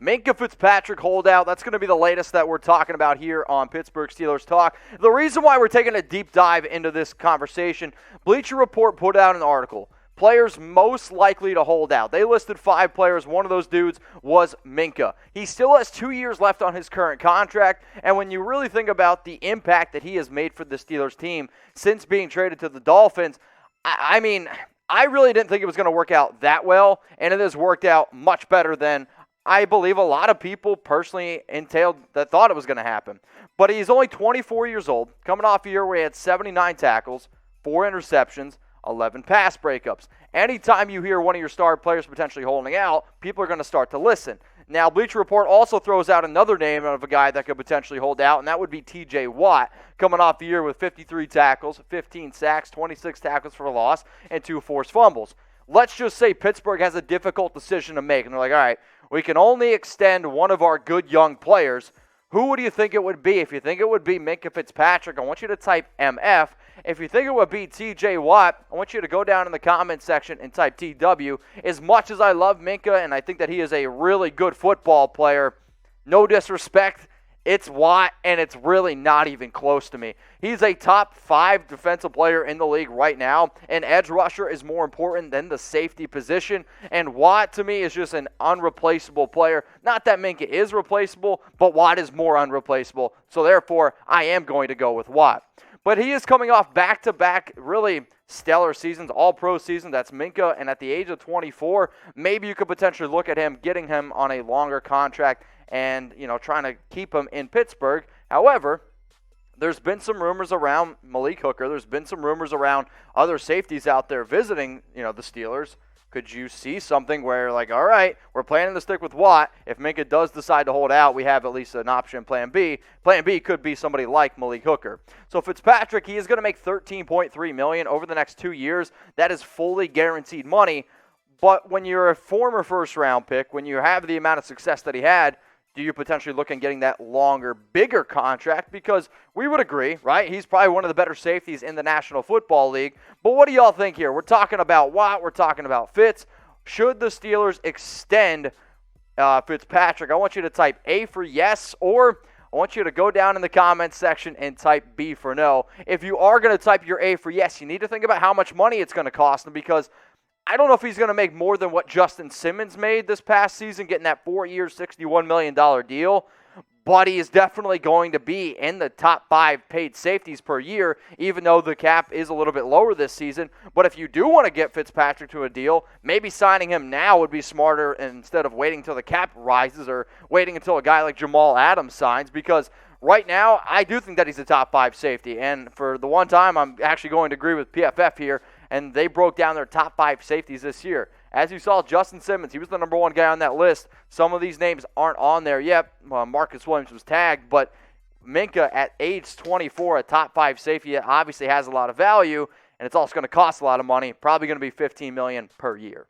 Minkah Fitzpatrick holdout. That's going to be the latest that we're talking about here on Pittsburgh Steelers Talk. The reason why we're taking a deep dive into this conversation, Bleacher Report put out an article. Players most likely to hold out. They listed 5 players. One of those dudes was Minkah. He still has 2 years left on his current contract, and when you really think about the impact that he has made for the Steelers team since being traded to the Dolphins, I mean, I really didn't think it was going to work out that well, and it has worked out much better than I believe a lot of people personally entailed that thought it was going to happen. But he's only 24 years old, coming off a year where he had 79 tackles, 4 interceptions, 11 pass breakups. Anytime you hear one of your star players potentially holding out, people are going to start to listen. Now, Bleacher Report also throws out another name of a guy that could potentially hold out, and that would be T.J. Watt, coming off the year with 53 tackles, 15 sacks, 26 tackles for loss, and 2 forced fumbles. Let's just say Pittsburgh has a difficult decision to make, and they're like, all right, we can only extend one of our good young players. Who do you think it would be? If you think it would be Minkah Fitzpatrick, I want you to type MF. If you think it would be T.J. Watt, I want you to go down in the comment section and type TW. As much as I love Minkah and I think that he is a really good football player, no disrespect, it's Watt, and it's really not even close to me. He's a top 5 defensive player in the league right now. An edge rusher is more important than the safety position, and Watt, to me, is just an unreplaceable player. Not that Minkah is replaceable, but Watt is more unreplaceable, so therefore, I am going to go with Watt. But he is coming off back-to-back really stellar seasons, all-pro seasons. That's Minkah, and at the age of 24, maybe you could potentially look at him, getting him on a longer contract, and, trying to keep him in Pittsburgh. However, there's been some rumors around Malik Hooker. There's been some rumors around other safeties out there visiting, the Steelers. Could you see something where, like, all right, we're planning to stick with Watt. If Minkah does decide to hold out, we have at least an option, plan B. Plan B could be somebody like Malik Hooker. So Fitzpatrick, he is going to make $13.3 million over the next 2 years. That is fully guaranteed money. But when you're a former first-round pick, when you have the amount of success that he had, do you potentially look at getting that longer, bigger contract? Because we would agree, right? He's probably one of the better safeties in the National Football League. But what do y'all think here? We're talking about Watt. We're talking about Fitz. Should the Steelers extend Fitzpatrick? I want you to type A for yes, or I want you to go down in the comments section and type B for no. If you are going to type your A for yes, you need to think about how much money it's going to cost him, because I don't know if he's going to make more than what Justin Simmons made this past season, getting that 4-year, $61 million deal. But he is definitely going to be in the top 5 paid safeties per year, even though the cap is a little bit lower this season. But if you do want to get Fitzpatrick to a deal, maybe signing him now would be smarter instead of waiting until the cap rises or waiting until a guy like Jamal Adams signs, because right now, I do think that he's a top 5 safety. And for the one time, I'm actually going to agree with PFF here, and they broke down their top 5 safeties this year. As you saw, Justin Simmons, he was the number 1 guy on that list. Some of these names aren't on there yet. Marcus Williams was tagged, but Minkah at age 24, a top 5 safety, obviously has a lot of value, and it's also going to cost a lot of money, probably going to be $15 million per year.